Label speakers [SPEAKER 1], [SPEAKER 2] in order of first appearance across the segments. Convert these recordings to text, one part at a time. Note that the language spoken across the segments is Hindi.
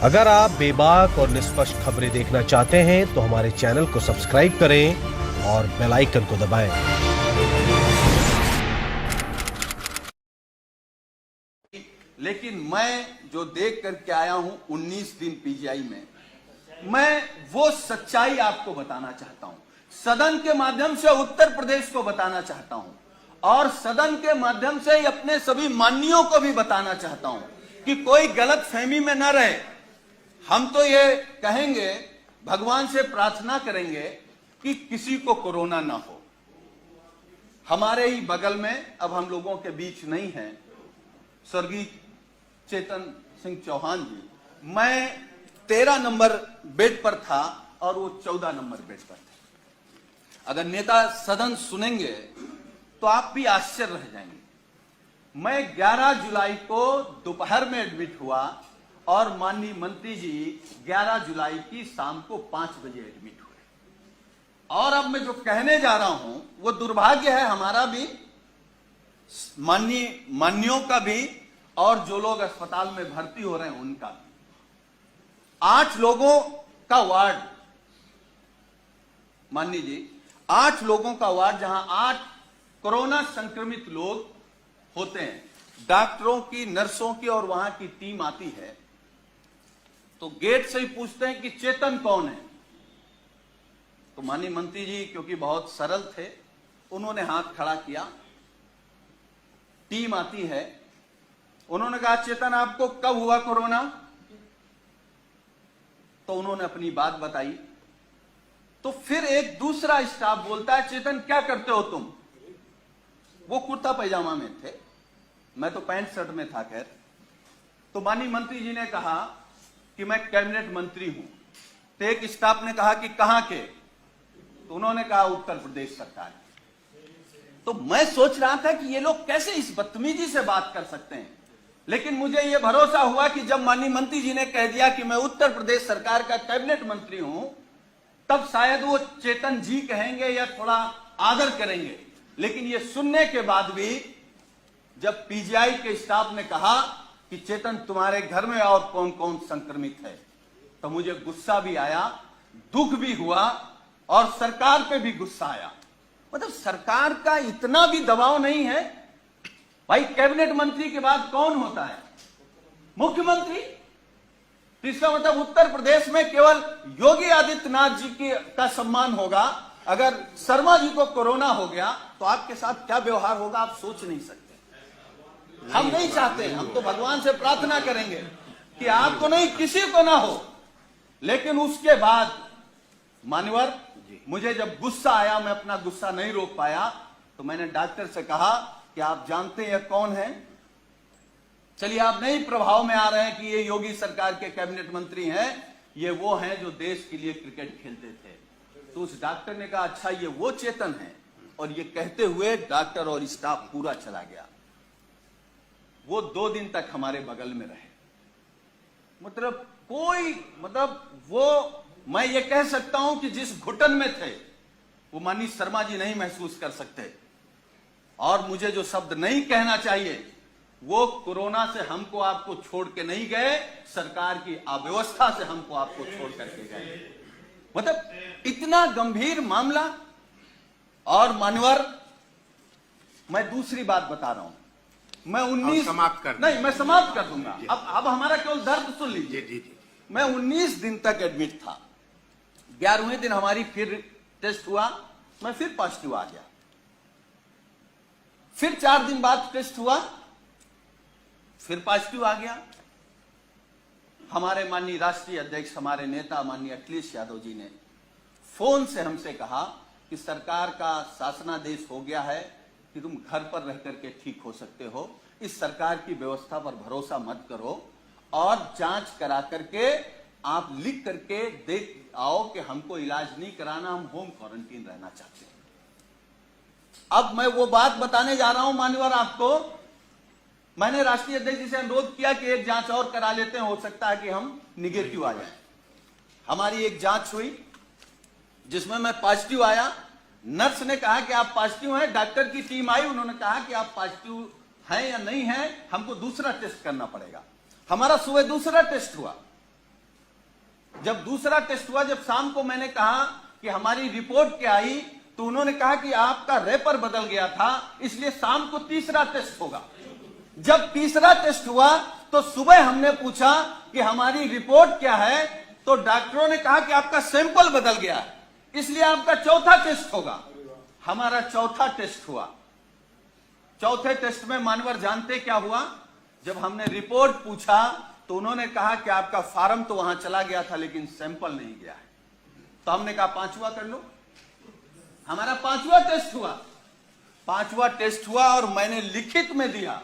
[SPEAKER 1] अगर आप बेबाक और निष्पक्ष खबरें देखना चाहते हैं तो हमारे चैनल को सब्सक्राइब करें और बेल आइकन को दबाएं।
[SPEAKER 2] लेकिन मैं जो देख करके आया हूं 19 दिन पीजीआई में, मैं वो सच्चाई आपको बताना चाहता हूं, सदन के माध्यम से उत्तर प्रदेश को बताना चाहता हूं और सदन के माध्यम से अपने सभी माननीयों को भी बताना चाहता हूं कि कोई गलत फहमी में न रहे। हम तो ये कहेंगे, भगवान से प्रार्थना करेंगे कि किसी को कोरोना ना हो। हमारे ही बगल में, अब हम लोगों के बीच नहीं है, स्वर्गीय चेतन सिंह चौहान जी, मैं 13 नंबर बेड पर था और वो 14 नंबर बेड पर थे। अगर नेता सदन सुनेंगे तो आप भी आश्चर्य रह जाएंगे। मैं 11 जुलाई को दोपहर में एडमिट हुआ और माननीय मंत्री जी 11 जुलाई की शाम को 5 बजे एडमिट हुए। और अब मैं जो कहने जा रहा हूं वो दुर्भाग्य है हमारा भी, माननीयों का भी, और जो लोग अस्पताल में भर्ती हो रहे हैं उनका भी। 8 लोगों का वार्ड, माननीय जी, 8 लोगों का वार्ड, जहां 8 कोरोना संक्रमित लोग होते हैं। डॉक्टरों की, नर्सों की और वहां की टीम आती है तो गेट से ही पूछते हैं कि चेतन कौन है। तो माननीय मंत्री जी क्योंकि बहुत सरल थे, उन्होंने हाथ खड़ा किया। टीम आती है, उन्होंने कहा चेतन आपको कब हुआ कोरोना? तो उन्होंने अपनी बात बताई। तो फिर एक दूसरा स्टाफ बोलता है चेतन क्या करते हो तुम? वो कुर्ता पैजामा में थे, मैं तो पैंट शर्ट में था। खैर, तो माननीय मंत्री जी ने कहा कि मैं कैबिनेट मंत्री हूं। तो एक स्टाफ ने कहा कि कहां के? तो उन्होंने कहा उत्तर प्रदेश सरकार। तो मैं सोच रहा था कि ये लोग कैसे इस बदतमीजी से बात कर सकते हैं, लेकिन मुझे यह भरोसा हुआ कि जब माननीय मंत्री जी ने कह दिया कि मैं उत्तर प्रदेश सरकार का कैबिनेट मंत्री हूं, तब शायद वो चेतन जी कहेंगे या थोड़ा आदर करेंगे। लेकिन ये सुनने के बाद भी जब पीजीआई के स्टाफ ने कहा कि चेतन तुम्हारे घर में और कौन कौन संक्रमित है, तो मुझे गुस्सा भी आया, दुख भी हुआ और सरकार पे भी गुस्सा आया। मतलब सरकार का इतना भी दबाव नहीं है भाई। कैबिनेट मंत्री के बाद कौन होता है? मुख्यमंत्री। तो इसका मतलब उत्तर प्रदेश में केवल योगी आदित्यनाथ जी का सम्मान होगा। अगर शर्मा जी को कोरोना हो गया तो आपके साथ क्या व्यवहार होगा आप सोच नहीं सकते। हम नहीं चाहते, हम तो भगवान से प्रार्थना करेंगे कि आपको नहीं, किसी को ना हो। लेकिन उसके बाद मान्यवर, मुझे जब गुस्सा आया, मैं अपना गुस्सा नहीं रोक पाया, तो मैंने डॉक्टर से कहा कि आप जानते हैं कौन है? चलिए आप नहीं प्रभाव में आ रहे हैं कि ये योगी सरकार के कैबिनेट मंत्री हैं, ये वो हैं जो देश के लिए क्रिकेट खेलते थे। तो उस डॉक्टर ने कहा अच्छा ये वो चेतन है, और ये कहते हुए डॉक्टर और स्टाफ पूरा चला गया। वो 2 दिन तक हमारे बगल में रहे। मतलब वो, मैं ये कह सकता हूं कि जिस घुटन में थे वो माननीय शर्मा जी नहीं महसूस कर सकते। और मुझे जो शब्द नहीं कहना चाहिए, वो कोरोना से हमको आपको छोड़ के नहीं गए, सरकार की अव्यवस्था से हमको आपको छोड़ करके गए। मतलब इतना गंभीर मामला। और मान्यवर, मैं दूसरी बात बता रहा हूं, मैं 19
[SPEAKER 3] समाप्त कर
[SPEAKER 2] नहीं, मैं समाप्त कर दूंगा। अब हमारा केवल दर्द सुन लीजिए।
[SPEAKER 3] जी।
[SPEAKER 2] मैं 19 दिन तक एडमिट था। 11वें दिन हमारी फिर टेस्ट हुआ, मैं फिर पॉजिटिव आ गया। फिर 4 दिन बाद टेस्ट हुआ, फिर पॉजिटिव आ गया। हमारे माननीय राष्ट्रीय अध्यक्ष, हमारे नेता माननीय अखिलेश यादव जी ने फोन से हमसे कहा कि सरकार का शासनादेश हो गया है कि तुम घर पर रह करके ठीक हो सकते हो, इस सरकार की व्यवस्था पर भरोसा मत करो और जांच करा करके आप लिख करके देख आओ कि हमको इलाज नहीं कराना, हम होम क्वारंटीन रहना चाहते हैं। अब मैं वो बात बताने जा रहा हूं मान्यवर आपको। मैंने राष्ट्रीय अध्यक्ष जी से अनुरोध किया कि एक जांच और करा लेते हैं, हो सकता है कि हम निगेटिव आ जाए। हमारी एक जांच हुई जिसमें मैं पॉजिटिव आया। नर्स ने कहा कि आप पॉजिटिव हैं, डॉक्टर की टीम आई, उन्होंने कहा कि आप पॉजिटिव हैं या नहीं हैं, हमको दूसरा टेस्ट करना पड़ेगा। हमारा सुबह दूसरा टेस्ट हुआ, जब दूसरा टेस्ट हुआ, जब शाम को मैंने कहा कि हमारी रिपोर्ट क्या आई, तो उन्होंने कहा कि आपका रैपर बदल गया था, इसलिए शाम को तीसरा टेस्ट होगा। जब तीसरा टेस्ट हुआ तो सुबह हमने पूछा कि हमारी रिपोर्ट क्या है, तो डॉक्टरों ने कहा कि आपका सैंपल बदल गया है, इसलिए आपका चौथा टेस्ट होगा। हमारा चौथा टेस्ट हुआ। चौथे टेस्ट में मानवर जानते क्या हुआ? जब हमने रिपोर्ट पूछा तो उन्होंने कहा कि आपका फार्म तो वहां चला गया था लेकिन सैंपल नहीं गया है। तो हमने कहा पांचवा कर लो। हमारा पांचवा टेस्ट हुआ। पांचवा टेस्ट हुआ और मैंने लिखित में दिया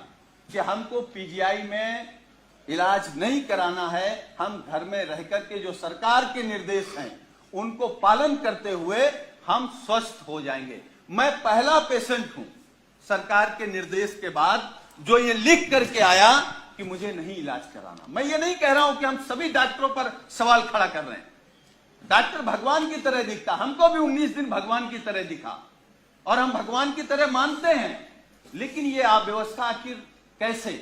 [SPEAKER 2] कि हमको पीजीआई में इलाज नहीं कराना है, हम घर में रहकर के जो सरकार के निर्देश हैं उनको पालन करते हुए हम स्वस्थ हो जाएंगे। मैं पहला पेशेंट हूं सरकार के निर्देश के बाद जो ये लिख करके आया कि मुझे नहीं इलाज कराना। मैं ये नहीं कह रहा हूं कि हम सभी डॉक्टरों पर सवाल खड़ा कर रहे हैं। डॉक्टर भगवान की तरह दिखता, हमको भी 19 दिन भगवान की तरह दिखा और हम भगवान की तरह मानते हैं, लेकिन ये अव्यवस्था आखिर कैसे?